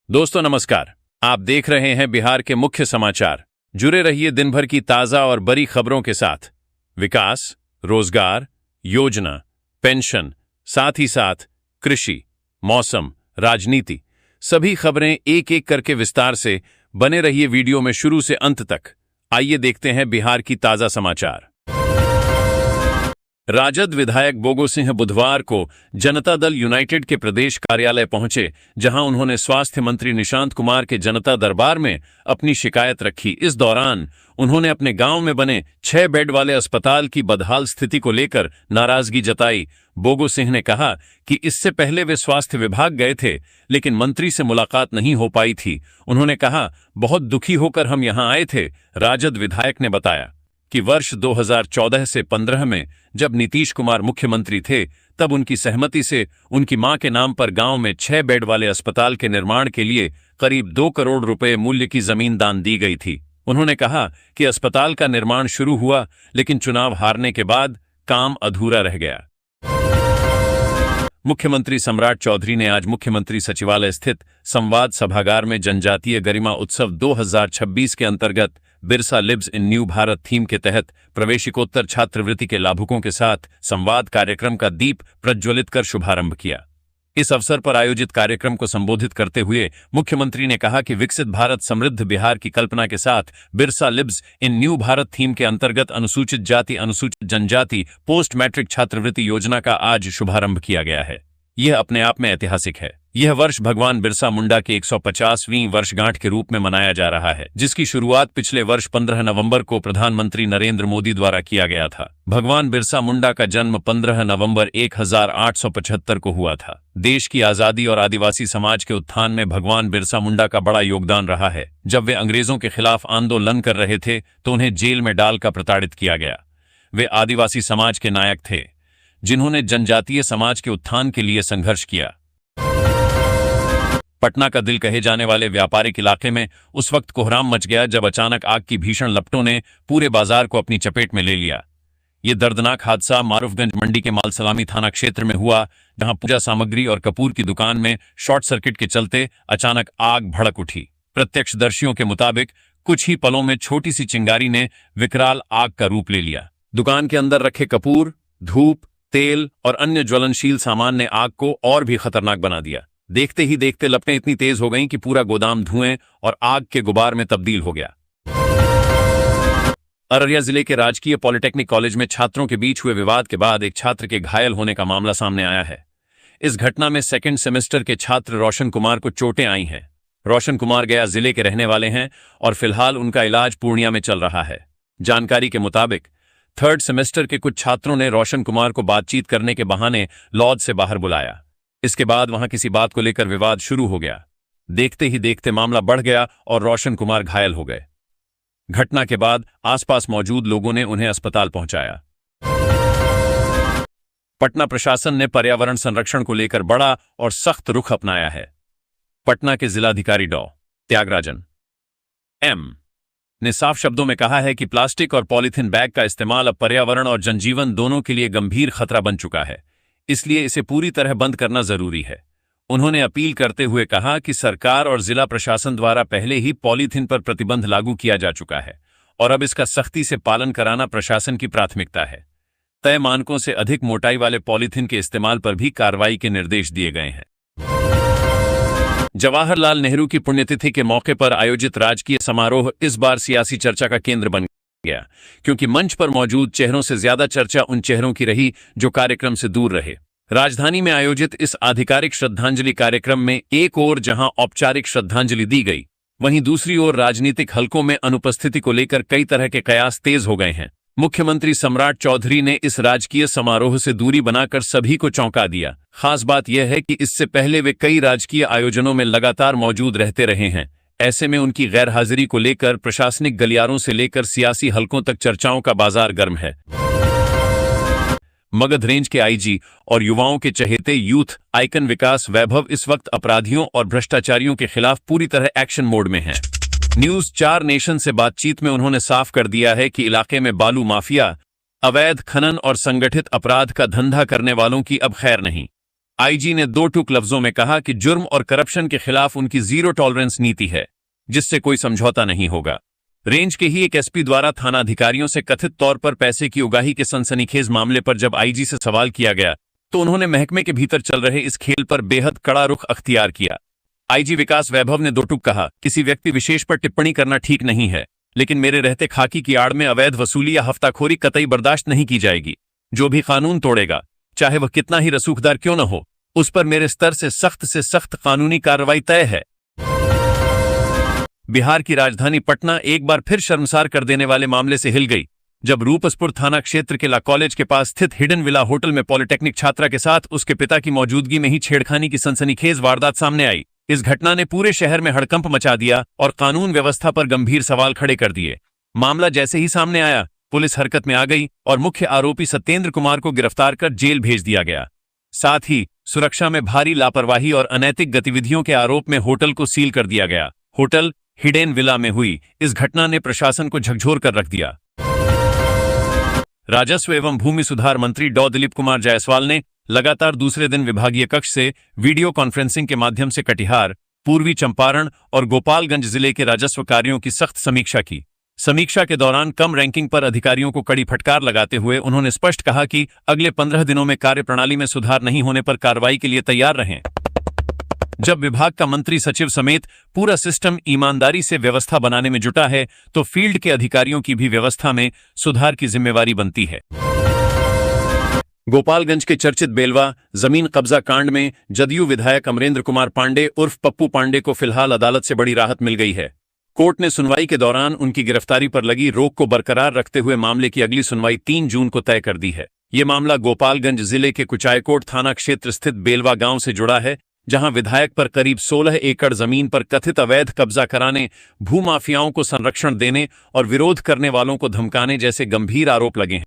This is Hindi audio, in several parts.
दोस्तों नमस्कार। आप देख रहे हैं बिहार के मुख्य समाचार। जुड़े रहिए दिन भर की ताजा और बड़ी खबरों के साथ। विकास, रोजगार, योजना, पेंशन, साथ ही साथ कृषि, मौसम, राजनीति, सभी खबरें एक एक करके विस्तार से। बने रहिए वीडियो में शुरू से अंत तक। आइए देखते हैं बिहार की ताजा समाचार। राजद विधायक बोगो सिंह बुधवार को जनता दल यूनाइटेड के प्रदेश कार्यालय पहुंचे, जहां उन्होंने स्वास्थ्य मंत्री निशांत कुमार के जनता दरबार में अपनी शिकायत रखी। इस दौरान उन्होंने अपने गांव में बने 6 बेड वाले अस्पताल की बदहाल स्थिति को लेकर नाराजगी जताई। बोगो सिंह ने कहा कि इससे पहले वे स्वास्थ्य विभाग गए थे, लेकिन मंत्री से मुलाकात नहीं हो पाई थी। उन्होंने कहा, बहुत दुखी होकर हम यहां आए थे। राजद विधायक ने बताया कि वर्ष 2014 से 15 में जब नीतीश कुमार मुख्यमंत्री थे, तब उनकी सहमति से उनकी मां के नाम पर गांव में 6 बेड वाले अस्पताल के निर्माण के लिए करीब 2 करोड़ रुपए मूल्य की जमीन दान दी गई थी। उन्होंने कहा कि अस्पताल का निर्माण शुरू हुआ, लेकिन चुनाव हारने के बाद काम अधूरा रह गया। मुख्यमंत्री सम्राट चौधरी ने आज मुख्यमंत्री सचिवालय स्थित संवाद सभागार में जनजातीय गरिमा उत्सव 2026 के अंतर्गत Birsa lives in new Bharat theme के तहत प्रवेशिकोत्तर छात्रवृत्ति के लाभुकों के साथ संवाद कार्यक्रम का दीप प्रज्वलित कर शुभारंभ किया। इस अवसर पर आयोजित कार्यक्रम को संबोधित करते हुए मुख्यमंत्री ने कहा कि विकसित भारत समृद्ध बिहार की कल्पना के साथ Birsa lives in new Bharat theme के अंतर्गत अनुसूचित जाति, अनुसूचित जनजाति पोस्ट मैट्रिक छात्रवृत्ति योजना का आज शुभारंभ किया गया है। यह अपने आप में ऐतिहासिक है। यह वर्ष भगवान बिरसा मुंडा के 150वीं वर्षगांठ के रूप में मनाया जा रहा है, जिसकी शुरुआत पिछले वर्ष 15 नवंबर को प्रधानमंत्री नरेंद्र मोदी द्वारा किया गया था। भगवान बिरसा मुंडा का जन्म 15 नवंबर 1875 को हुआ था। देश की आजादी और आदिवासी समाज के उत्थान में भगवान बिरसा मुंडा का बड़ा योगदान रहा है। जब वे अंग्रेजों के खिलाफ आंदोलन कर रहे थे तो उन्हें जेल में डालकर प्रताड़ित किया गया। वे आदिवासी समाज के नायक थे, जिन्होंने जनजातीय समाज के उत्थान के लिए संघर्ष किया। पटना का दिल कहे जाने वाले व्यापारिक इलाके में उस वक्त कोहराम मच गया जब अचानक आग की भीषण लपटों ने पूरे बाजार को अपनी चपेट में ले लिया। यह दर्दनाक हादसा मारूफगंज मंडी के मालसलामी थाना क्षेत्र में हुआ, जहां पूजा सामग्री और कपूर की दुकान में शॉर्ट सर्किट के चलते अचानक आग भड़क उठी। प्रत्यक्षदर्शियों के मुताबिक कुछ ही पलों में छोटी सी चिंगारी ने विकराल आग का रूप ले लिया। दुकान के अंदर रखे कपूर, धूप, तेल और अन्य ज्वलनशील सामान ने आग को और भी खतरनाक बना दिया। देखते ही देखते लपटें इतनी तेज हो गईं कि पूरा गोदाम धुएं और आग के गुबार में तब्दील हो गया। अररिया जिले के राजकीय पॉलिटेक्निक कॉलेज में छात्रों के बीच हुए विवाद के बाद एक छात्र के घायल होने का मामला सामने आया है। इस घटना में सेकंड सेमेस्टर के छात्र रोशन कुमार को चोटें आई हैं। रोशन कुमार गया जिले के रहने वाले हैं और फिलहाल उनका इलाज पूर्णिया में चल रहा है। जानकारी के मुताबिक थर्ड सेमेस्टर के कुछ छात्रों ने रोशन कुमार को बातचीत करने के बहाने लॉज से बाहर बुलाया। इसके बाद वहां किसी बात को लेकर विवाद शुरू हो गया। देखते ही देखते मामला बढ़ गया और रोशन कुमार घायल हो गए। घटना के बाद आसपास मौजूद लोगों ने उन्हें अस्पताल पहुंचाया। पटना प्रशासन ने पर्यावरण संरक्षण को लेकर बड़ा और सख्त रुख अपनाया है। पटना के जिलाधिकारी डॉ. त्यागराजन एम ने साफ शब्दों में कहा है कि प्लास्टिक और पॉलीथीन बैग का इस्तेमाल अब पर्यावरण और जनजीवन दोनों के लिए गंभीर खतरा बन चुका है, इसलिए इसे पूरी तरह बंद करना जरूरी है। उन्होंने अपील करते हुए कहा कि सरकार और जिला प्रशासन द्वारा पहले ही पॉलीथीन पर प्रतिबंध लागू किया जा चुका है और अब इसका सख्ती से पालन कराना प्रशासन की प्राथमिकता है। तय मानकों से अधिक मोटाई वाले पॉलीथीन के इस्तेमाल पर भी कार्रवाई के निर्देश दिए गए हैं। जवाहरलाल नेहरू की पुण्यतिथि के मौके पर आयोजित राजकीय समारोह इस बार सियासी चर्चा का केंद्र बन गया, क्योंकि मंच पर मौजूद चेहरों से ज्यादा चर्चा उन चेहरों की रही जो कार्यक्रम से दूर रहे। राजधानी में आयोजित इस आधिकारिक श्रद्धांजलि कार्यक्रम में एक ओर जहां औपचारिक श्रद्धांजलि दी गई, वहीं दूसरी ओर राजनीतिक हलकों में अनुपस्थिति को लेकर कई तरह के कयास तेज हो गए हैं। मुख्यमंत्री सम्राट चौधरी ने इस राजकीय समारोह से दूरी बनाकर सभी को चौंका दिया। खास बात यह है कि इससे पहले वे कई राजकीय आयोजनों में लगातार मौजूद रहते रहे हैं। ऐसे में उनकी गैरहाजिरी को लेकर प्रशासनिक गलियारों से लेकर सियासी हलकों तक चर्चाओं का बाजार गर्म है। मगध रेंज के आईजी और युवाओं के चहेते यूथ आइकन विकास वैभव इस वक्त अपराधियों और भ्रष्टाचारियों के खिलाफ पूरी तरह एक्शन मोड में हैं। न्यूज 4 नेशन से बातचीत में उन्होंने साफ कर दिया है कि इलाके में बालू माफिया, अवैध खनन और संगठित अपराध का धंधा करने वालों की अब खैर नहीं। आईजी ने दो टूक लफ्जों में कहा कि जुर्म और करप्शन के खिलाफ उनकी जीरो टॉलरेंस नीति है, जिससे कोई समझौता नहीं होगा। रेंज के ही एक एसपी द्वारा थाना अधिकारियों से कथित तौर पर पैसे की उगाही के सनसनीखेज मामले पर जब आईजी से सवाल किया गया तो उन्होंने महकमे के भीतर चल रहे इस खेल पर बेहद कड़ा रुख अख्तियार किया। आईजी विकास वैभव ने दो टूक कहा, किसी व्यक्ति विशेष पर टिप्पणी करना ठीक नहीं है, लेकिन मेरे रहते खाकी की आड़ में अवैध वसूली या हफ्ताखोरी कतई बर्दाश्त नहीं की जाएगी। जो भी कानून तोड़ेगा, चाहे वह कितना ही रसूखदार क्यों न हो, उस पर मेरे स्तर से सख्त कानूनी कार्रवाई तय है। बिहार की राजधानी पटना एक बार फिर शर्मसार कर देने वाले मामले से हिल गई, जब रूपसपुर थाना क्षेत्र के ला कॉलेज के पास स्थित हिडन विला होटल में पॉलिटेक्निक छात्रा के साथ उसके पिता की मौजूदगी में ही छेड़खानी की सनसनीखेज वारदात सामने आई। इस घटना ने पूरे शहर में हड़कंप मचा दिया और कानून व्यवस्था पर गंभीर सवाल खड़े कर दिए। मामला जैसे ही सामने आया, पुलिस हरकत में आ गई और मुख्य आरोपी सत्येंद्र कुमार को गिरफ्तार कर जेल भेज दिया गया। साथ ही सुरक्षा में भारी लापरवाही और अनैतिक गतिविधियों के आरोप में होटल को सील कर दिया गया। होटल हिडेन विला में हुई इस घटना ने प्रशासन को झकझोर कर रख दिया। राजस्व एवं भूमि सुधार मंत्री डॉ दिलीप कुमार जायसवाल ने लगातार दूसरे दिन विभागीय कक्ष से वीडियो कॉन्फ्रेंसिंग के माध्यम से कटिहार, पूर्वी चंपारण और गोपालगंज जिले के राजस्व कार्यों की सख्त समीक्षा की। समीक्षा के दौरान कम रैंकिंग पर अधिकारियों को कड़ी फटकार लगाते हुए उन्होंने स्पष्ट कहा कि अगले 15 दिनों में कार्यप्रणाली में सुधार नहीं होने पर कार्रवाई के लिए तैयार रहें। जब विभाग का मंत्री सचिव समेत पूरा सिस्टम ईमानदारी से व्यवस्था बनाने में जुटा है, तो फील्ड के अधिकारियों की भी व्यवस्था में सुधार की जिम्मेवारी बनती है। गोपालगंज के चर्चित बेलवा जमीन कब्जा कांड में जदयू विधायक अमरेंद्र कुमार पांडे उर्फ पप्पू पांडे को फिलहाल अदालत से बड़ी राहत मिल गई है। कोर्ट ने सुनवाई के दौरान उनकी गिरफ्तारी पर लगी रोक को बरकरार रखते हुए मामले की अगली सुनवाई 3 जून को तय कर दी है। ये मामला गोपालगंज जिले के कुचायकोट थाना क्षेत्र स्थित बेलवा गांव से जुड़ा है, जहां विधायक पर करीब 16 एकड़ जमीन पर कथित अवैध कब्जा कराने, भूमाफियाओं को संरक्षण देने और विरोध करने वालों को धमकाने जैसे गंभीर आरोप लगे हैं।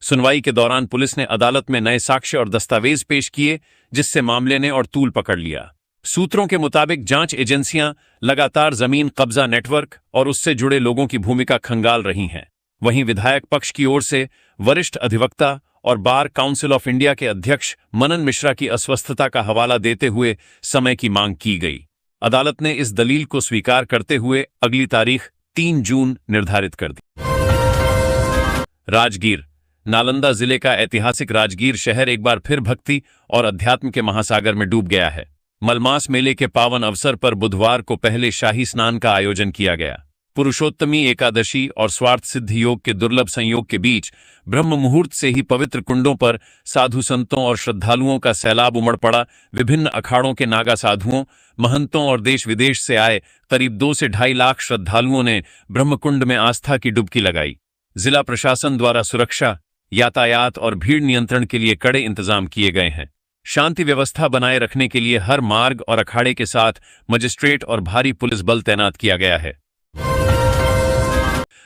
सुनवाई के दौरान पुलिस ने अदालत में नए साक्ष्य और दस्तावेज पेश किए, जिससे मामले ने और तूल पकड़ लिया। सूत्रों के मुताबिक जांच एजेंसियां लगातार जमीन कब्जा नेटवर्क और उससे जुड़े लोगों की भूमिका खंगाल रही हैं। वहीं विधायक पक्ष की ओर से वरिष्ठ अधिवक्ता और बार काउंसिल ऑफ इंडिया के अध्यक्ष मनन मिश्रा की अस्वस्थता का हवाला देते हुए समय की मांग की गई। अदालत ने इस दलील को स्वीकार करते हुए अगली तारीख 3 जून निर्धारित कर दी। राजगीर नालंदा जिले का ऐतिहासिक राजगीर शहर एक बार फिर भक्ति और अध्यात्म के महासागर में डूब गया है। मलमास मेले के पावन अवसर पर बुधवार को पहले शाही स्नान का आयोजन किया गया। पुरुषोत्तमी एकादशी और स्वार्थ सिद्ध योग के दुर्लभ संयोग के बीच ब्रह्म मुहूर्त से ही पवित्र कुंडों पर साधु संतों और श्रद्धालुओं का सैलाब उमड़ पड़ा। विभिन्न अखाड़ों के नागा साधुओं, महंतों और देश विदेश से आए करीब 2 से 2.5 लाख श्रद्धालुओं ने ब्रह्मकुंड में आस्था की डुबकी लगाई। जिला प्रशासन द्वारा सुरक्षा, यातायात और भीड़ नियंत्रण के लिए कड़े इंतजाम किए गए हैं। शांति व्यवस्था बनाए रखने के लिए हर मार्ग और अखाड़े के साथ मजिस्ट्रेट और भारी पुलिस बल तैनात किया गया है।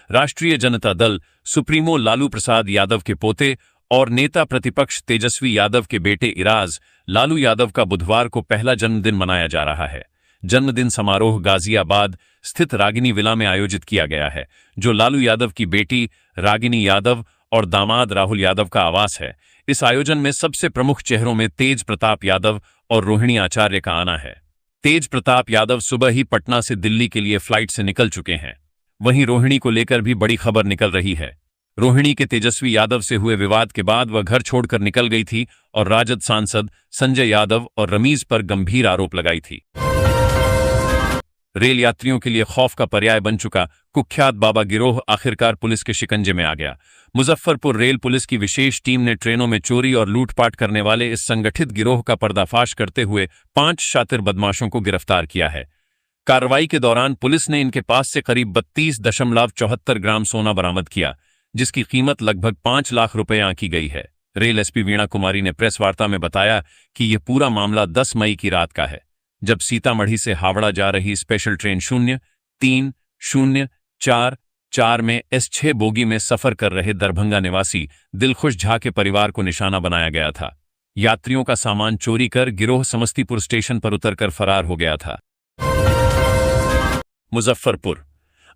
राष्ट्रीय जनता दल सुप्रीमो लालू प्रसाद यादव के पोते और नेता प्रतिपक्ष तेजस्वी यादव के बेटे इराज लालू यादव का बुधवार को पहला जन्मदिन मनाया जा रहा है। जन्मदिन समारोह गाजियाबाद स्थित रागिनी विला में आयोजित किया गया है, जो लालू यादव की बेटी रागिनी यादव और दामाद राहुल यादव का आवास है। इस आयोजन में सबसे प्रमुख चेहरों में तेज प्रताप यादव और रोहिणी आचार्य का आना है। तेज प्रताप यादव सुबह ही पटना से दिल्ली के लिए फ्लाइट से निकल चुके हैं। वहीं रोहिणी को लेकर भी बड़ी खबर निकल रही है। रोहिणी के तेजस्वी यादव से हुए विवाद के बाद वह घर छोड़कर निकल गई थी और राजद सांसद संजय यादव और रमीज पर गंभीर आरोप लगाई थी। रेल यात्रियों के लिए खौफ का पर्याय बन चुका कुख्यात बाबा गिरोह आखिरकार पुलिस के शिकंजे में आ गया। मुजफ्फरपुर रेल पुलिस की विशेष टीम ने ट्रेनों में चोरी और लूटपाट करने वाले इस संगठित गिरोह का पर्दाफाश करते हुए 5 शातिर बदमाशों को गिरफ्तार किया है। कार्रवाई के दौरान पुलिस ने इनके पास से करीब 32.74 ग्राम सोना बरामद किया, जिसकी कीमत लगभग 5 लाख रुपए आंकी गई है। रेल एसपी वीणा कुमारी ने प्रेस वार्ता में बताया कि यह पूरा मामला 10 मई की रात का है, जब सीतामढ़ी से हावड़ा जा रही स्पेशल ट्रेन 0304 में S6 बोगी में सफर कर रहे दरभंगा निवासी दिलखुश झा के परिवार को निशाना बनाया गया था। यात्रियों का सामान चोरी कर गिरोह समस्तीपुर स्टेशन पर उतरकर फरार हो गया था। मुजफ्फरपुर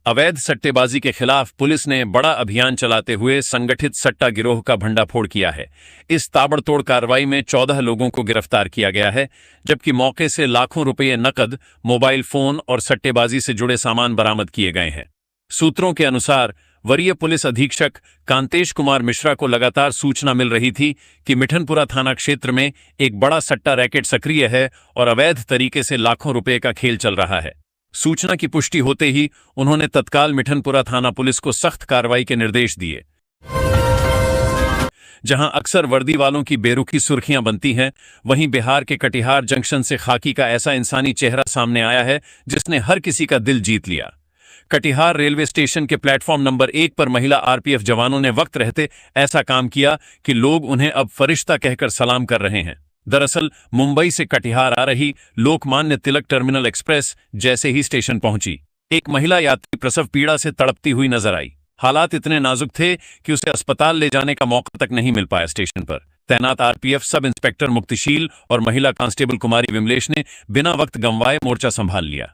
अवैध सट्टेबाजी के खिलाफ पुलिस ने बड़ा अभियान चलाते हुए संगठित सट्टा गिरोह का भंडाफोड़ किया है। इस ताबड़तोड़ कार्रवाई में 14 लोगों को गिरफ्तार किया गया है, जबकि मौके से लाखों रुपये नकद, मोबाइल फोन और सट्टेबाजी से जुड़े सामान बरामद किए गए हैं। सूत्रों के अनुसार वरीय पुलिस अधीक्षक कांतेश कुमार मिश्रा को लगातार सूचना मिल रही थी कि मिठनपुरा थाना क्षेत्र में एक बड़ा सट्टा रैकेट सक्रिय है और अवैध तरीके से लाखों रुपए का खेल चल रहा है। सूचना की पुष्टि होते ही उन्होंने तत्काल मिठनपुरा थाना पुलिस को सख्त कार्रवाई के निर्देश दिए। जहां अक्सर वर्दी वालों की बेरुखी सुर्खियां बनती हैं, वहीं बिहार के कटिहार जंक्शन से खाकी का ऐसा इंसानी चेहरा सामने आया है जिसने हर किसी का दिल जीत लिया। कटिहार रेलवे स्टेशन के प्लेटफॉर्म नंबर 1 पर महिला आरपीएफ जवानों ने वक्त रहते ऐसा काम किया कि लोग उन्हें अब फरिश्ता कहकर सलाम कर रहे हैं। दरअसल मुंबई से कटिहार आ रही लोकमान्य तिलक टर्मिनल एक्सप्रेस जैसे ही स्टेशन पहुंची, एक महिला यात्री प्रसव पीड़ा से तड़पती हुई नजर आई। हालात इतने नाजुक थे कि उसे अस्पताल ले जाने का मौका तक नहीं मिल पाया। स्टेशन पर तैनात आरपीएफ सब इंस्पेक्टर मुक्तिशील और महिला कांस्टेबल कुमारी विमलेश ने बिना वक्त गंवाए मोर्चा संभाल लिया।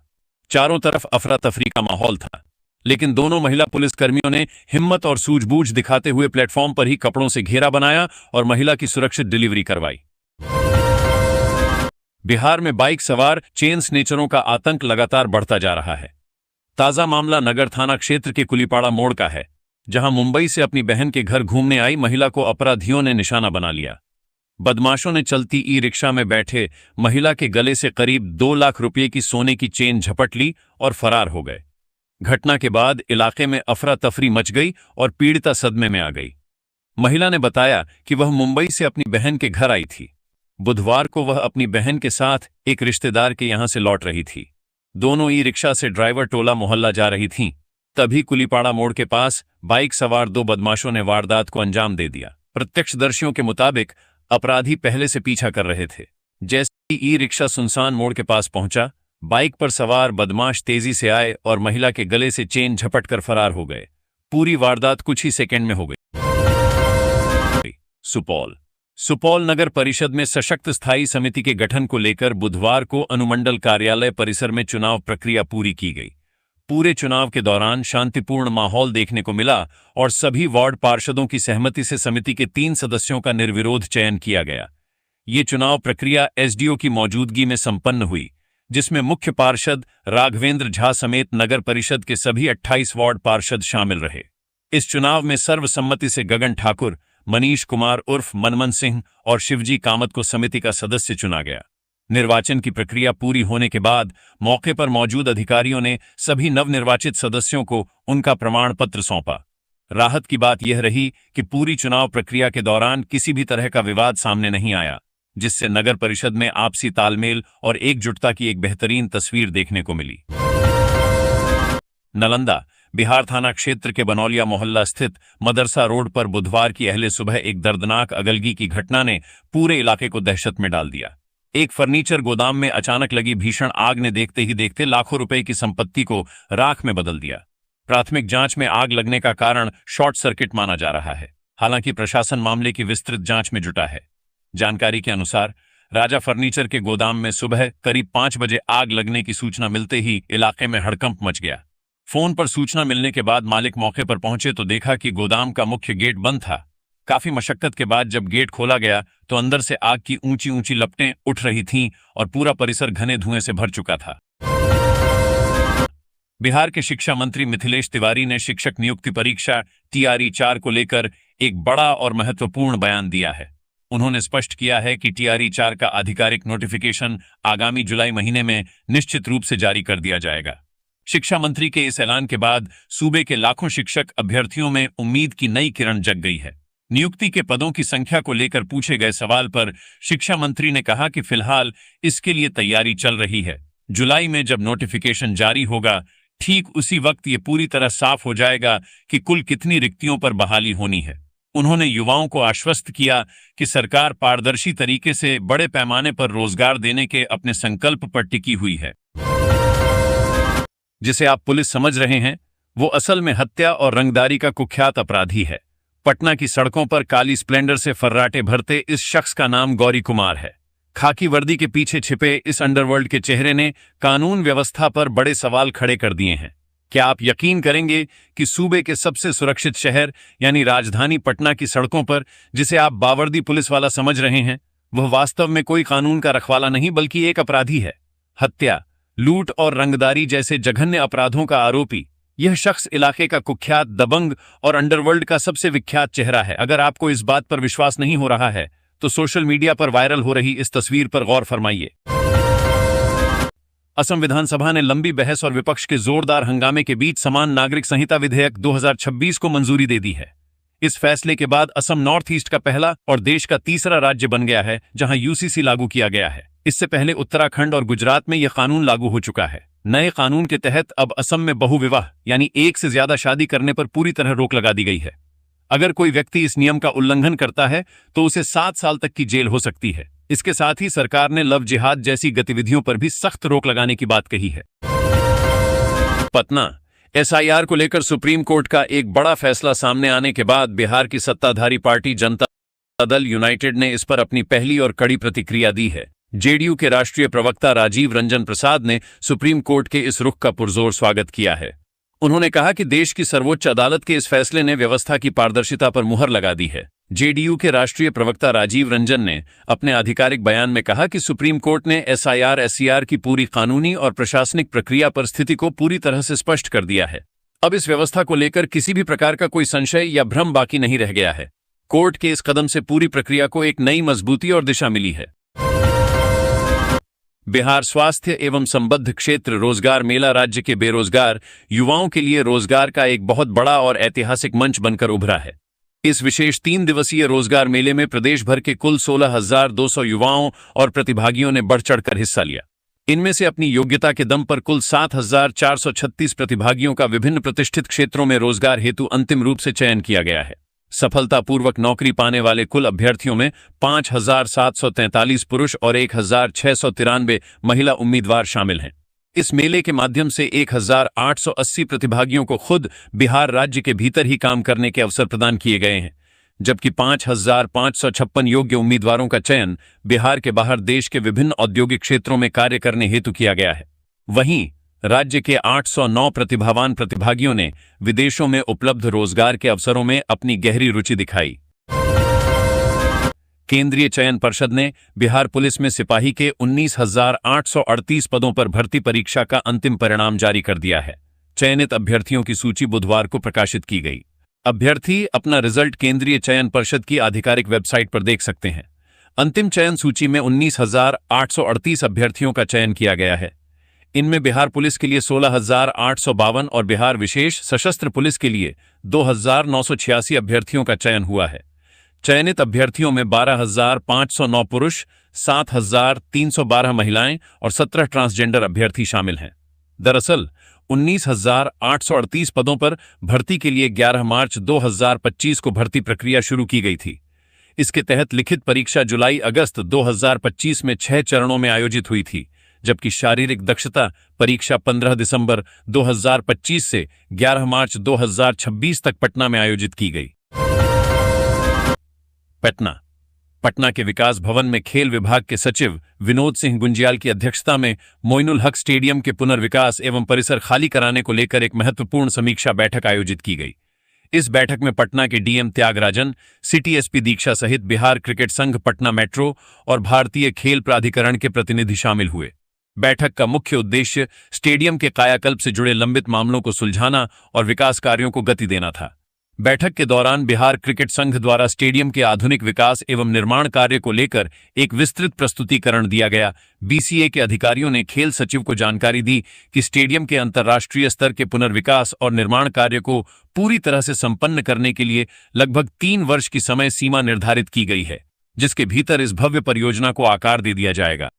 चारों तरफ अफरा तफरी का माहौल था, लेकिन दोनों महिला पुलिसकर्मियों ने हिम्मत और सूझबूझ दिखाते हुए प्लेटफॉर्म पर ही कपड़ों से घेरा बनाया और महिला की सुरक्षित डिलीवरी करवाई। बिहार में बाइक सवार चेन स्नेचरों का आतंक लगातार बढ़ता जा रहा है। ताजा मामला नगर थाना क्षेत्र के कुलीपाड़ा मोड़ का है, जहां मुंबई से अपनी बहन के घर घूमने आई महिला को अपराधियों ने निशाना बना लिया। बदमाशों ने चलती ई रिक्शा में बैठे महिला के गले से करीब 2 लाख रुपए की सोने की चेन झपट ली और फरार हो गए। घटना के बाद इलाके में अफरा तफरी मच गई और पीड़िता सदमे में आ गई। महिला ने बताया कि वह मुंबई से अपनी बहन के घर आई थी। बुधवार को वह अपनी बहन के साथ एक रिश्तेदार के यहां से लौट रही थी। दोनों ई रिक्शा से ड्राइवर टोला मोहल्ला जा रही थीं। तभी कुलीपाड़ा मोड़ के पास बाइक सवार 2 बदमाशों ने वारदात को अंजाम दे दिया। प्रत्यक्षदर्शियों के मुताबिक अपराधी पहले से पीछा कर रहे थे। जैसे ही ई रिक्शा सुनसान मोड़ के पास पहुंचा, बाइक पर सवार बदमाश तेजी से आए और महिला के गले से चेन झपटकर फरार हो गए। पूरी वारदात कुछ ही सेकंड में हो गई। सुपौल नगर परिषद में सशक्त स्थायी समिति के गठन को लेकर बुधवार को अनुमंडल कार्यालय परिसर में चुनाव प्रक्रिया पूरी की गई। पूरे चुनाव के दौरान शांतिपूर्ण माहौल देखने को मिला और सभी वार्ड पार्षदों की सहमति से समिति के 3 सदस्यों का निर्विरोध चयन किया गया। ये चुनाव प्रक्रिया एसडीओ की मौजूदगी में संपन्न हुई, जिसमें मुख्य पार्षद राघवेंद्र झा समेत नगर परिषद के सभी 28 वार्ड पार्षद शामिल रहे। इस चुनाव में सर्वसम्मति से गगन ठाकुर, मनीष कुमार उर्फ मनमन सिंह और शिवजी कामत को समिति का सदस्य चुना गया। निर्वाचन की प्रक्रिया पूरी होने के बाद मौके पर मौजूद अधिकारियों ने सभी नवनिर्वाचित सदस्यों को उनका प्रमाण पत्र सौंपा। राहत की बात यह रही कि पूरी चुनाव प्रक्रिया के दौरान किसी भी तरह का विवाद सामने नहीं आया, जिससे नगर परिषद में आपसी तालमेल और एकजुटता की एक बेहतरीन तस्वीर देखने को मिली। नालंदा बिहार थाना क्षेत्र के बनौलिया मोहल्ला स्थित मदरसा रोड पर बुधवार की अहले सुबह एक दर्दनाक अगलगी की घटना ने पूरे इलाके को दहशत में डाल दिया। एक फर्नीचर गोदाम में अचानक लगी भीषण आग ने देखते ही देखते लाखों रुपए की संपत्ति को राख में बदल दिया। प्राथमिक जांच में आग लगने का कारण शॉर्ट सर्किट माना जा रहा है। हालांकि प्रशासन मामले की विस्तृत जांच में जुटा है। जानकारी के अनुसार राजा फर्नीचर के गोदाम में सुबह करीब 5 बजे आग लगने की सूचना मिलते ही इलाके में हड़कंप मच गया। फोन पर सूचना मिलने के बाद मालिक मौके पर पहुंचे तो देखा कि गोदाम का मुख्य गेट बंद था। काफी मशक्कत के बाद जब गेट खोला गया तो अंदर से आग की ऊंची ऊंची लपटें उठ रही थीं और पूरा परिसर घने धुएं से भर चुका था। बिहार के शिक्षा मंत्री मिथिलेश तिवारी ने शिक्षक नियुक्ति परीक्षा TRE 4 को लेकर एक बड़ा और महत्वपूर्ण बयान दिया है। उन्होंने स्पष्ट किया है कि TRE 4 का आधिकारिक नोटिफिकेशन आगामी जुलाई महीने में निश्चित रूप से जारी कर दिया जाएगा। शिक्षा मंत्री के इस ऐलान के बाद सूबे के लाखों शिक्षक अभ्यर्थियों में उम्मीद की नई किरण जग गई है। नियुक्ति के पदों की संख्या को लेकर पूछे गए सवाल पर शिक्षा मंत्री ने कहा कि फिलहाल इसके लिए तैयारी चल रही है। जुलाई में जब नोटिफिकेशन जारी होगा, ठीक उसी वक्त ये पूरी तरह साफ हो जाएगा कि कुल कितनी रिक्तियों पर बहाली होनी है। उन्होंने युवाओं को आश्वस्त किया कि सरकार पारदर्शी तरीके से बड़े पैमाने पर रोजगार देने के अपने संकल्प पर टिकी हुई है। जिसे आप पुलिस समझ रहे हैं, वो असल में हत्या और रंगदारी का कुख्यात अपराधी है। पटना की सड़कों पर काली स्प्लेंडर से फर्राटे भरते इस शख्स का नाम गौरी कुमार है। खाकी वर्दी के पीछे छिपे इस अंडरवर्ल्ड के चेहरे ने कानून व्यवस्था पर बड़े सवाल खड़े कर दिए हैं। क्या आप यकीन करेंगे कि सूबे के सबसे सुरक्षित शहर यानी राजधानी पटना की सड़कों पर, जिसे आप बावर्दी पुलिस वाला समझ रहे हैं, वह वास्तव में कोई कानून का रखवाला नहीं बल्कि एक अपराधी है। हत्या, लूट और रंगदारी जैसे जघन्य अपराधों का आरोपी यह शख्स इलाके का कुख्यात दबंग और अंडरवर्ल्ड का सबसे विख्यात चेहरा है। अगर आपको इस बात पर विश्वास नहीं हो रहा है तो सोशल मीडिया पर वायरल हो रही इस तस्वीर पर गौर फरमाइए। असम विधानसभा ने लंबी बहस और विपक्ष के जोरदार हंगामे के बीच समान नागरिक संहिता विधेयक 2026 को मंजूरी दे दी है। इस फैसले के बाद असम नॉर्थ ईस्ट का पहला और देश का तीसरा राज्य बन गया है जहां यूसीसी लागू किया गया है। इससे पहले उत्तराखंड और गुजरात में यह कानून लागू हो चुका है। नए कानून के तहत अब असम में बहुविवाह यानी एक से ज्यादा शादी करने पर पूरी तरह रोक लगा दी गई है। अगर कोई व्यक्ति इस नियम का उल्लंघन करता है तो उसे 7 साल तक की जेल हो सकती है। इसके साथ ही सरकार ने लव जिहाद जैसी गतिविधियों पर भी सख्त रोक लगाने की बात कही है। पटना एसआईआर को लेकर सुप्रीम कोर्ट का एक बड़ा फैसला सामने आने के बाद बिहार की सत्ताधारी पार्टी जनता दल यूनाइटेड ने इस पर अपनी पहली और कड़ी प्रतिक्रिया दी है। जेडीयू के राष्ट्रीय प्रवक्ता राजीव रंजन प्रसाद ने सुप्रीम कोर्ट के इस रुख का पुरजोर स्वागत किया है। उन्होंने कहा कि देश की सर्वोच्च अदालत के इस फैसले ने व्यवस्था की पारदर्शिता पर मुहर लगा दी है। जेडीयू के राष्ट्रीय प्रवक्ता राजीव रंजन ने अपने आधिकारिक बयान में कहा कि सुप्रीम कोर्ट ने एसआईआर एससीआर की पूरी कानूनी और प्रशासनिक प्रक्रिया पर स्थिति को पूरी तरह से स्पष्ट कर दिया है। अब इस व्यवस्था को लेकर किसी भी प्रकार का कोई संशय या भ्रम बाकी नहीं रह गया है। कोर्ट के इस कदम से पूरी प्रक्रिया को एक नई मजबूती और दिशा मिली है। बिहार स्वास्थ्य एवं संबद्ध क्षेत्र रोजगार मेला राज्य के बेरोजगार युवाओं के लिए रोजगार का एक बहुत बड़ा और ऐतिहासिक मंच बनकर उभरा है। इस विशेष 3 दिवसीय रोजगार मेले में प्रदेश भर के कुल 16,200 युवाओं और प्रतिभागियों ने बढ़ चढ़कर हिस्सा लिया। इनमें से अपनी योग्यता के दम पर कुल 7,436 प्रतिभागियों का विभिन्न प्रतिष्ठित क्षेत्रों में रोजगार हेतु अंतिम रूप से चयन किया गया है। सफलतापूर्वक नौकरी पाने वाले कुल अभ्यर्थियों में 5,743 पुरुष और 1,693 महिला उम्मीदवार शामिल हैं। इस मेले के माध्यम से 1,880 प्रतिभागियों को खुद बिहार राज्य के भीतर ही काम करने के अवसर प्रदान किए गए हैं, जबकि 5,556 योग्य उम्मीदवारों का चयन बिहार के बाहर देश के विभिन्न औद्योगिक क्षेत्रों में कार्य करने हेतु किया गया है। वहीं राज्य के 809 प्रतिभावान प्रतिभागियों ने विदेशों में उपलब्ध रोजगार के अवसरों में अपनी गहरी रुचि दिखाई। केंद्रीय चयन परिषद ने बिहार पुलिस में सिपाही के 19,838 पदों पर भर्ती परीक्षा का अंतिम परिणाम जारी कर दिया है। चयनित अभ्यर्थियों की सूची बुधवार को प्रकाशित की गई। अभ्यर्थी अपना रिजल्ट केंद्रीय चयन परिषद की आधिकारिक वेबसाइट पर देख सकते हैं। अंतिम चयन सूची में 19,838 अभ्यर्थियों का चयन किया गया है। इनमें बिहार पुलिस के लिए 16,852 और बिहार विशेष सशस्त्र पुलिस के लिए 2,986 अभ्यर्थियों का चयन हुआ है। चयनित अभ्यर्थियों में 12,509 पुरुष, 7,312 महिलाएं और 17 ट्रांसजेंडर अभ्यर्थी शामिल हैं। दरअसल 19,838 पदों पर भर्ती के लिए 11 मार्च 2025 को भर्ती प्रक्रिया शुरू की गई थी। इसके तहत लिखित परीक्षा जुलाई-अगस्त 2025 में 6 चरणों में आयोजित हुई थी, जबकि शारीरिक दक्षता परीक्षा 15 दिसंबर 2025 से 11 मार्च 2026 तक पटना में आयोजित की गई। पटना के विकास भवन में खेल विभाग के सचिव विनोद सिंह गुंजियाल की अध्यक्षता में मोइनुल हक स्टेडियम के पुनर्विकास एवं परिसर खाली कराने को लेकर एक महत्वपूर्ण समीक्षा बैठक आयोजित की गई। इस बैठक में पटना के डीएम त्यागराजन, सिटी एसपी दीक्षा सहित बिहार क्रिकेट संघ, पटना मेट्रो और भारतीय खेल प्राधिकरण के प्रतिनिधि शामिल हुए। बैठक का मुख्य उद्देश्य स्टेडियम के कायाकल्प से जुड़े लंबित मामलों को सुलझाना और विकास कार्यों को गति देना था। बैठक के दौरान बिहार क्रिकेट संघ द्वारा स्टेडियम के आधुनिक विकास एवं निर्माण कार्य को लेकर एक विस्तृत प्रस्तुतिकरण दिया गया। बीसीए के अधिकारियों ने खेल सचिव को जानकारी दी कि स्टेडियम के अंतर्राष्ट्रीय स्तर के पुनर्विकास और निर्माण कार्य को पूरी तरह से संपन्न करने के लिए लगभग 3 वर्ष की समय सीमा निर्धारित की गई है, जिसके भीतर इस भव्य परियोजना को आकार दे दिया जाएगा।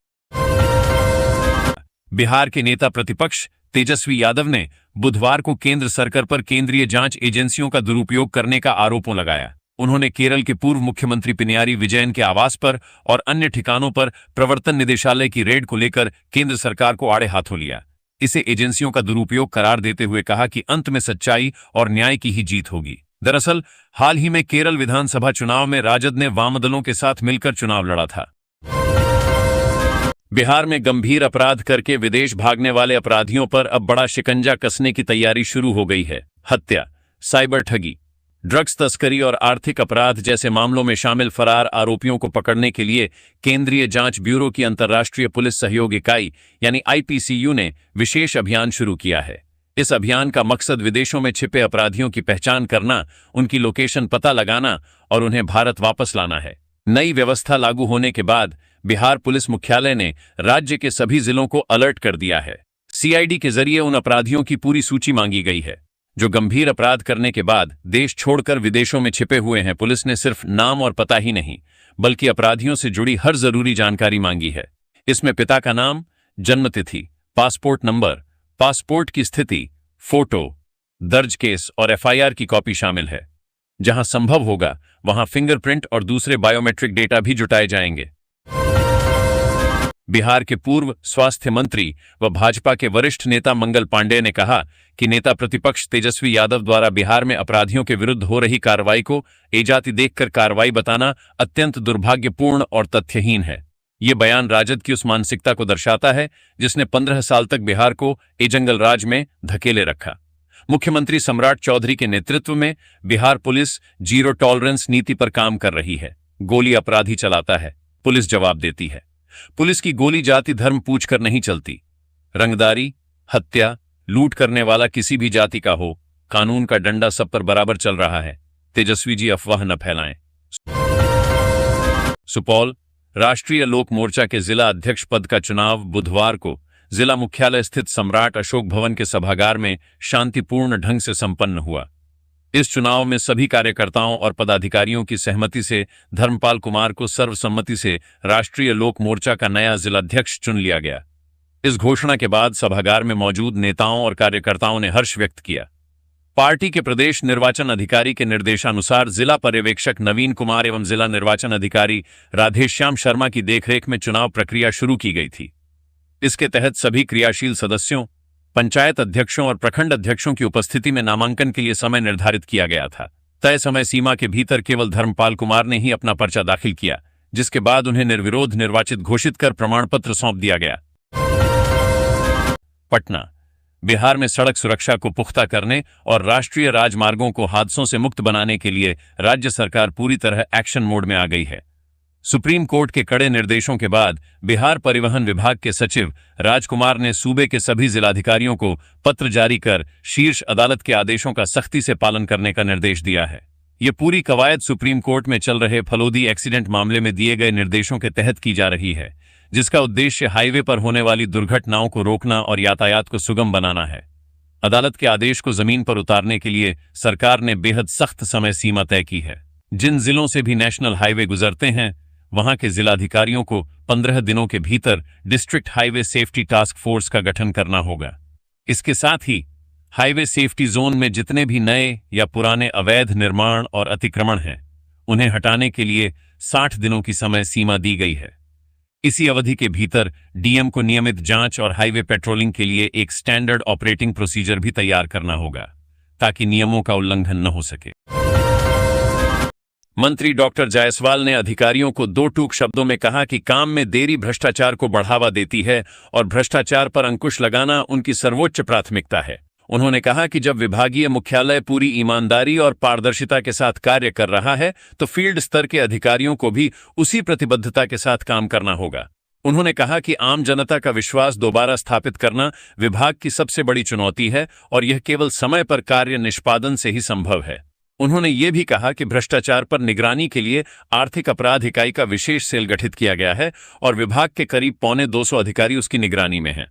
बिहार के नेता प्रतिपक्ष तेजस्वी यादव ने बुधवार को केंद्र सरकार पर केंद्रीय जांच एजेंसियों का दुरुपयोग करने का आरोप लगाया। उन्होंने केरल के पूर्व मुख्यमंत्री पिनराई विजयन के आवास पर और अन्य ठिकानों पर प्रवर्तन निदेशालय की रेड को लेकर केंद्र सरकार को आड़े हाथों लिया। इसे एजेंसियों का दुरुपयोग करार देते हुए कहा कि अंत में सच्चाई और न्याय की ही जीत होगी। दरअसल हाल ही में केरल विधानसभा चुनाव में राजद ने वामदलों के साथ मिलकर चुनाव लड़ा था। बिहार में गंभीर अपराध करके विदेश भागने वाले अपराधियों पर अब बड़ा शिकंजा कसने की तैयारी शुरू हो गई है। हत्या, साइबर ठगी, ड्रग्स तस्करी और आर्थिक अपराध जैसे मामलों में शामिल फरार आरोपियों को पकड़ने के लिए केंद्रीय जांच ब्यूरो की अंतर्राष्ट्रीय पुलिस सहयोग इकाई यानी आईपीसीयू ने विशेष अभियान शुरू किया है। इस अभियान का मकसद विदेशों में छिपे अपराधियों की पहचान करना, उनकी लोकेशन पता लगाना और उन्हें भारत वापस लाना है। नई व्यवस्था लागू होने के बाद बिहार पुलिस मुख्यालय ने राज्य के सभी जिलों को अलर्ट कर दिया है। सीआईडी के जरिए उन अपराधियों की पूरी सूची मांगी गई है जो गंभीर अपराध करने के बाद देश छोड़कर विदेशों में छिपे हुए हैं। पुलिस ने सिर्फ नाम और पता ही नहीं बल्कि अपराधियों से जुड़ी हर जरूरी जानकारी मांगी है। इसमें पिता का नाम, जन्मतिथि, पासपोर्ट नंबर, पासपोर्ट की स्थिति, फोटो, दर्ज केस और एफआईआर की कॉपी शामिल है। जहां संभव होगा वहां फिंगरप्रिंट और दूसरे बायोमेट्रिक डेटा भी जुटाए जाएंगे। बिहार के पूर्व स्वास्थ्य मंत्री व भाजपा के वरिष्ठ नेता मंगल पांडेय ने कहा कि नेता प्रतिपक्ष तेजस्वी यादव द्वारा बिहार में अपराधियों के विरुद्ध हो रही कार्रवाई को एजाती देखकर कार्रवाई बताना अत्यंत दुर्भाग्यपूर्ण और तथ्यहीन है। ये बयान राजद की उस मानसिकता को दर्शाता है जिसने 15 साल तक बिहार को जंगल राज में धकेले रखा। मुख्यमंत्री सम्राट चौधरी के नेतृत्व में बिहार पुलिस जीरो टॉलरेंस नीति पर काम कर रही है। गोली अपराधी चलाता है, पुलिस जवाब देती है। पुलिस की गोली जाति धर्म पूछकर नहीं चलती। रंगदारी, हत्या, लूट करने वाला किसी भी जाति का हो, कानून का डंडा सब पर बराबर चल रहा है। तेजस्वी जी अफवाह न फैलाएं। सुपौल राष्ट्रीय लोक मोर्चा के जिला अध्यक्ष पद का चुनाव बुधवार को जिला मुख्यालय स्थित सम्राट अशोक भवन के सभागार में शांतिपूर्ण ढंग से संपन्न हुआ। इस चुनाव में सभी कार्यकर्ताओं और पदाधिकारियों की सहमति से धर्मपाल कुमार को सर्वसम्मति से राष्ट्रीय लोक मोर्चा का नया जिलाध्यक्ष चुन लिया गया। इस घोषणा के बाद सभागार में मौजूद नेताओं और कार्यकर्ताओं ने हर्ष व्यक्त किया। पार्टी के प्रदेश निर्वाचन अधिकारी के निर्देशानुसार जिला पर्यवेक्षक नवीन कुमार एवं जिला निर्वाचन अधिकारी राधेश्याम शर्मा की देखरेख में चुनाव प्रक्रिया शुरू की गई थी। इसके तहत सभी क्रियाशील सदस्यों, पंचायत अध्यक्षों और प्रखंड अध्यक्षों की उपस्थिति में नामांकन के लिए समय निर्धारित किया गया था। तय समय सीमा के भीतर केवल धर्मपाल कुमार ने ही अपना पर्चा दाखिल किया, जिसके बाद उन्हें निर्विरोध निर्वाचित घोषित कर प्रमाण पत्र सौंप दिया गया। पटना बिहार में सड़क सुरक्षा को पुख्ता करने और राष्ट्रीय राजमार्गों को हादसों से मुक्त बनाने के लिए राज्य सरकार पूरी तरह एक्शन मोड में आ गई है। सुप्रीम कोर्ट के कड़े निर्देशों के बाद बिहार परिवहन विभाग के सचिव राजकुमार ने सूबे के सभी जिलाधिकारियों को पत्र जारी कर शीर्ष अदालत के आदेशों का सख्ती से पालन करने का निर्देश दिया है। ये पूरी कवायद सुप्रीम कोर्ट में चल रहे फलोदी एक्सीडेंट मामले में दिए गए निर्देशों के तहत की जा रही है, जिसका उद्देश्य हाईवे पर होने वाली दुर्घटनाओं को रोकना और यातायात को सुगम बनाना है। अदालत के आदेश को जमीन पर उतारने के लिए सरकार ने बेहद सख्त समय सीमा तय की है। जिन जिलों से भी नेशनल हाईवे गुजरते हैं वहां के जिलाधिकारियों को 15 दिनों के भीतर district highway safety task force का गठन करना होगा। इसके साथ ही हाईवे सेफ्टी जोन में जितने भी नए या पुराने अवैध निर्माण और अतिक्रमण हैं, उन्हें हटाने के लिए 60 दिनों की समय सीमा दी गई है। इसी अवधि के भीतर डीएम को नियमित जांच और हाईवे पेट्रोलिंग के लिए एक स्टैंडर्ड ऑपरेटिंग प्रोसीजर भी तैयार करना होगा, ताकि नियमों का उल्लंघन न हो सके। मंत्री डॉक्टर जायसवाल ने अधिकारियों को 2 टूक शब्दों में कहा कि काम में देरी भ्रष्टाचार को बढ़ावा देती है और भ्रष्टाचार पर अंकुश लगाना उनकी सर्वोच्च प्राथमिकता है। उन्होंने कहा कि जब विभागीय मुख्यालय पूरी ईमानदारी और पारदर्शिता के साथ कार्य कर रहा है तो फील्ड स्तर के अधिकारियों को भी उसी प्रतिबद्धता के साथ काम करना होगा। उन्होंने कहा कि आम जनता का विश्वास दोबारा स्थापित करना विभाग की सबसे बड़ी चुनौती है और यह केवल समय पर कार्य निष्पादन से ही संभव है। उन्होंने ये भी कहा कि भ्रष्टाचार पर निगरानी के लिए आर्थिक अपराध इकाई का विशेष सेल गठित किया गया है और विभाग के करीब 250 अधिकारी उसकी निगरानी में हैं।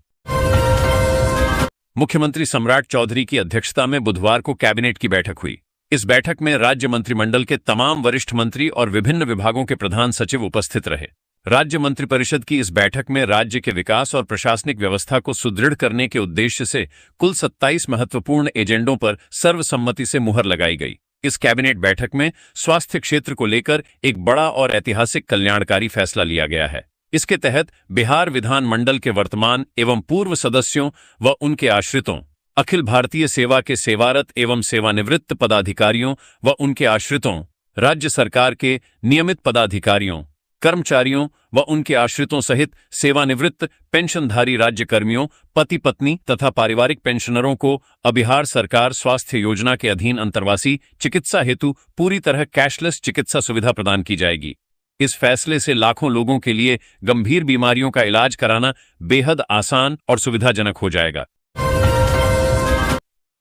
मुख्यमंत्री सम्राट चौधरी की अध्यक्षता में बुधवार को कैबिनेट की बैठक हुई। इस बैठक में राज्य मंत्रिमंडल के तमाम वरिष्ठ मंत्री और विभिन्न विभागों के प्रधान सचिव उपस्थित रहे। राज्य मंत्रिपरिषद की इस बैठक में राज्य के विकास और प्रशासनिक व्यवस्था को सुदृढ़ करने के उद्देश्य से कुल 27 महत्वपूर्ण एजेंडों पर सर्वसम्मति से मुहर लगाई गई। इस कैबिनेट बैठक में स्वास्थ्य क्षेत्र को लेकर एक बड़ा और ऐतिहासिक कल्याणकारी फैसला लिया गया है। इसके तहत बिहार विधानमंडल के वर्तमान एवं पूर्व सदस्यों व उनके आश्रितों, अखिल भारतीय सेवा के सेवारत एवं सेवानिवृत्त पदाधिकारियों व उनके आश्रितों, राज्य सरकार के नियमित पदाधिकारियों, कर्मचारियों व उनके आश्रितों सहित सेवानिवृत्त पेंशनधारी राज्य कर्मियों, पति पत्नी तथा पारिवारिक पेंशनरों को अब बिहार सरकार स्वास्थ्य योजना के अधीन अंतर्वासी चिकित्सा हेतु पूरी तरह कैशलेस चिकित्सा सुविधा प्रदान की जाएगी। इस फैसले से लाखों लोगों के लिए गंभीर बीमारियों का इलाज कराना बेहद आसान और सुविधाजनक हो जाएगा।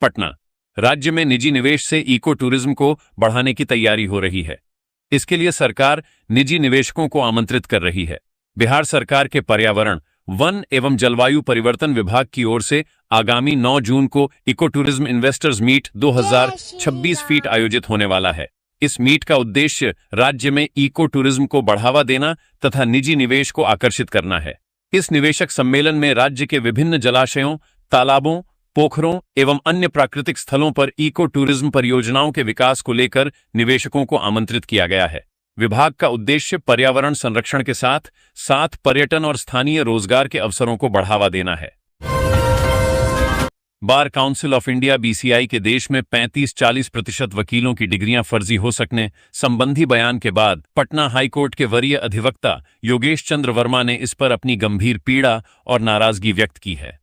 पटना, राज्य में निजी निवेश से इको टूरिज्म को बढ़ाने की तैयारी हो रही है। इसके लिए सरकार निजी निवेशकों को आमंत्रित कर रही है। बिहार सरकार के पर्यावरण, वन एवं जलवायु परिवर्तन विभाग की ओर से आगामी 9 जून को इको टूरिज्म इन्वेस्टर्स मीट 2026 फीट आयोजित होने वाला है। इस मीट का उद्देश्य राज्य में इको टूरिज्म को बढ़ावा देना तथा निजी निवेश को आकर्षित करना है। इस निवेशक सम्मेलन में राज्य के विभिन्न जलाशयों, तालाबों, पोखरों एवं अन्य प्राकृतिक स्थलों पर इको टूरिज्म परियोजनाओं के विकास को लेकर निवेशकों को आमंत्रित किया गया है। विभाग का उद्देश्य पर्यावरण संरक्षण के साथ साथ पर्यटन और स्थानीय रोजगार के अवसरों को बढ़ावा देना है। Bar council of India BCI के देश में 35-40% वकीलों की डिग्रियां फर्जी हो सकने संबंधी बयान के बाद पटना हाईकोर्ट के वरीय अधिवक्ता योगेश चंद्र वर्मा ने इस पर अपनी गंभीर पीड़ा और नाराजगी व्यक्त की है।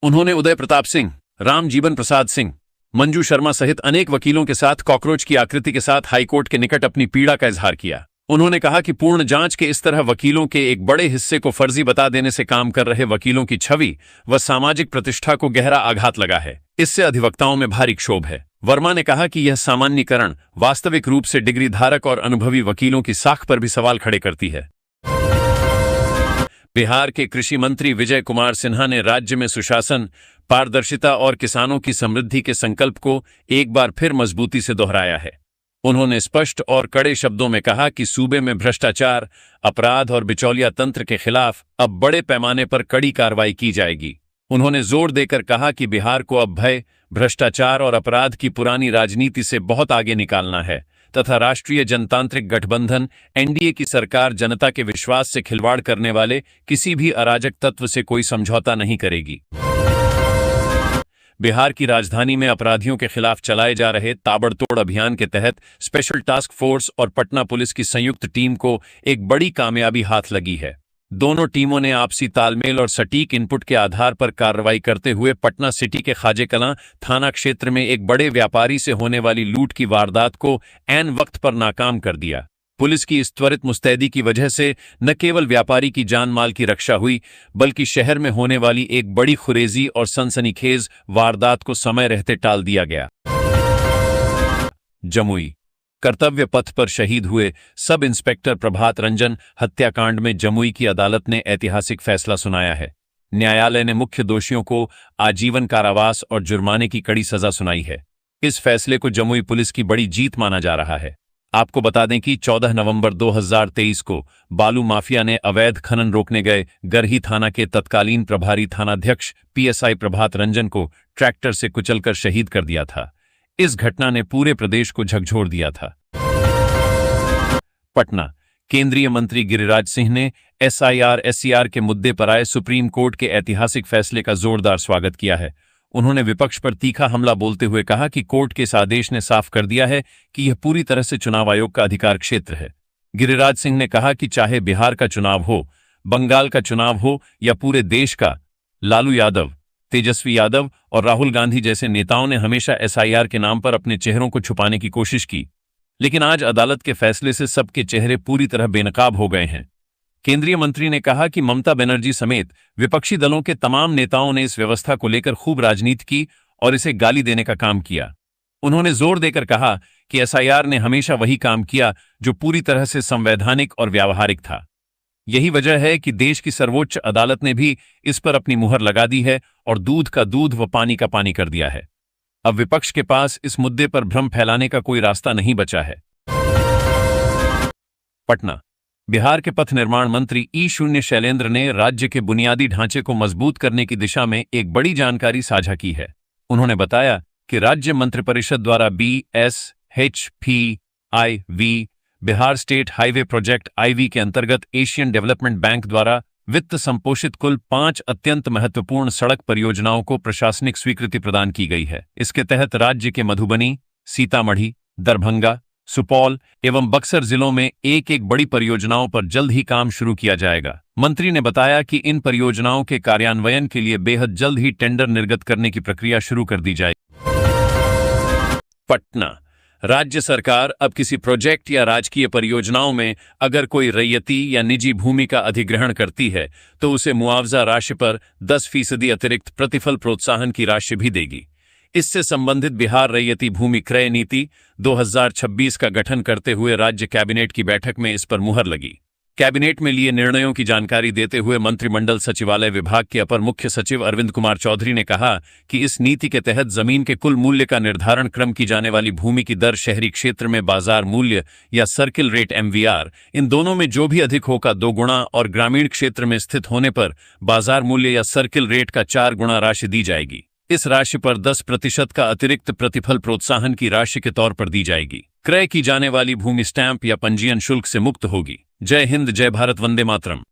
उन्होंने उदय प्रताप सिंह, राम जीवन प्रसाद सिंह, मंजू शर्मा सहित अनेक वकीलों के साथ कॉकरोच की आकृति के साथ हाईकोर्ट के निकट अपनी पीड़ा का इजहार किया। उन्होंने कहा कि पूर्ण जांच के इस तरह वकीलों के एक बड़े हिस्से को फर्जी बता देने से काम कर रहे वकीलों की छवि व सामाजिक प्रतिष्ठा को गहरा आघात लगा है। इससे अधिवक्ताओं में भारी क्षोभ है। वर्मा ने कहा कि यह सामान्यीकरण वास्तविक रूप से डिग्री धारक और अनुभवी वकीलों की साख पर भी सवाल खड़े करती है। बिहार के कृषि मंत्री विजय कुमार सिन्हा ने राज्य में सुशासन, पारदर्शिता और किसानों की समृद्धि के संकल्प को एक बार फिर मजबूती से दोहराया है। उन्होंने स्पष्ट और कड़े शब्दों में कहा कि सूबे में भ्रष्टाचार, अपराध और बिचौलिया तंत्र के खिलाफ अब बड़े पैमाने पर कड़ी कार्रवाई की जाएगी। उन्होंने जोर देकर कहा कि बिहार को अब भय, भ्रष्टाचार और अपराध की पुरानी राजनीति से बहुत आगे निकालना है तथा राष्ट्रीय जनतांत्रिक गठबंधन NDA की सरकार जनता के विश्वास से खिलवाड़ करने वाले किसी भी अराजक तत्व से कोई समझौता नहीं करेगी। बिहार की राजधानी में अपराधियों के खिलाफ चलाए जा रहे ताबड़तोड़ अभियान के तहत स्पेशल टास्क फोर्स और पटना पुलिस की संयुक्त टीम को एक बड़ी कामयाबी हाथ लगी है। दोनों टीमों ने आपसी तालमेल और सटीक इनपुट के आधार पर कार्रवाई करते हुए पटना सिटी के खाजेकलां थाना क्षेत्र में एक बड़े व्यापारी से होने वाली लूट की वारदात को ऐन वक्त पर नाकाम कर दिया। पुलिस की इस त्वरित मुस्तैदी की वजह से न केवल व्यापारी की जान माल की रक्षा हुई, बल्कि शहर में होने वाली एक बड़ी खुरेजी और सनसनीखेज वारदात को समय रहते टाल दिया गया। जमुई कर्तव्य पथ पर शहीद हुए सब इंस्पेक्टर प्रभात रंजन हत्याकांड में जमुई की अदालत ने ऐतिहासिक फैसला सुनाया है। न्यायालय ने मुख्य दोषियों को आजीवन कारावास और जुर्माने की कड़ी सजा सुनाई है। इस फैसले को जमुई पुलिस की बड़ी जीत माना जा रहा है। आपको बता दें कि 14 नवंबर 2023 को बालू माफिया ने अवैध खनन रोकने गए गरही थाना के तत्कालीन प्रभारी थानाध्यक्ष PSI प्रभात रंजन को ट्रैक्टर से कुचलकर शहीद कर दिया था। इस घटना ने पूरे प्रदेश को झकझोर दिया था। पटना केंद्रीय मंत्री गिरिराज सिंह ने SIR-SCR के मुद्दे पर आए सुप्रीम कोर्ट के ऐतिहासिक फैसले का जोरदार स्वागत किया है। उन्होंने विपक्ष पर तीखा हमला बोलते हुए कहा कि कोर्ट के इस आदेश ने साफ कर दिया है कि यह पूरी तरह से चुनाव आयोग का अधिकार क्षेत्र है। गिरिराज सिंह ने कहा कि चाहे बिहार का चुनाव हो, बंगाल का चुनाव हो या पूरे देश का, लालू यादव, तेजस्वी यादव और राहुल गांधी जैसे नेताओं ने हमेशा SIR के नाम पर अपने चेहरों को छुपाने की कोशिश की, लेकिन आज अदालत के फैसले से सबके चेहरे पूरी तरह बेनकाब हो गए हैं। केंद्रीय मंत्री ने कहा कि ममता बनर्जी समेत विपक्षी दलों के तमाम नेताओं ने इस व्यवस्था को लेकर खूब राजनीति की और इसे गाली देने का काम किया। उन्होंने जोर देकर कहा कि SIR ने हमेशा वही काम किया जो पूरी तरह से संवैधानिक और व्यावहारिक था। यही वजह है कि देश की सर्वोच्च अदालत ने भी इस पर अपनी मुहर लगा दी है और दूध का दूध व पानी का पानी कर दिया है। अब विपक्ष के पास इस मुद्दे पर भ्रम फैलाने का कोई रास्ता नहीं बचा है। पटना बिहार के पथ निर्माण मंत्री E0 शैलेंद्र ने राज्य के बुनियादी ढांचे को मजबूत करने की दिशा में एक बड़ी जानकारी साझा की है। उन्होंने बताया कि राज्य मंत्रिपरिषद द्वारा BSHPIV Bihar state highway project IV के अंतर्गत एशियन डेवलपमेंट बैंक द्वारा वित्त संपोषित कुल 5 अत्यंत महत्वपूर्ण सड़क परियोजनाओं को प्रशासनिक स्वीकृति प्रदान की गई है। इसके तहत राज्य के मधुबनी, सीतामढ़ी, दरभंगा, सुपौल एवं बक्सर जिलों में एक एक बड़ी परियोजनाओं पर जल्द ही काम शुरू किया जाएगा। मंत्री ने बताया कि इन परियोजनाओं के कार्यान्वयन के लिए बेहद जल्द ही टेंडर निर्गत करने की प्रक्रिया शुरू कर दी जाएगी। पटना, राज्य सरकार अब किसी प्रोजेक्ट या राजकीय परियोजनाओं में अगर कोई रैयती या निजी भूमि का अधिग्रहण करती है तो उसे मुआवजा राशि पर 10% अतिरिक्त प्रतिफल प्रोत्साहन की राशि भी देगी। इससे संबंधित बिहार रैयती भूमि क्रय नीति 2026 का गठन करते हुए राज्य कैबिनेट की बैठक में इस पर मुहर लगी। कैबिनेट में लिए निर्णयों की जानकारी देते हुए मंत्रिमंडल सचिवालय विभाग के अपर मुख्य सचिव अरविंद कुमार चौधरी ने कहा कि इस नीति के तहत जमीन के कुल मूल्य का निर्धारण क्रम की जाने वाली भूमि की दर शहरी क्षेत्र में बाजार मूल्य या सर्किल रेट MVR इन दोनों में जो भी अधिक होगा 2 गुना और ग्रामीण क्षेत्र में स्थित होने पर बाजार मूल्य या सर्किल रेट का 4 गुना राशि दी जाएगी। इस राशि पर 10% का अतिरिक्त प्रतिफल प्रोत्साहन की राशि के तौर पर दी जाएगी। क्रय की जाने वाली भूमि स्टैंप या पंजीयन शुल्क से मुक्त होगी। जय हिंद, जय भारत, वंदे मातरम।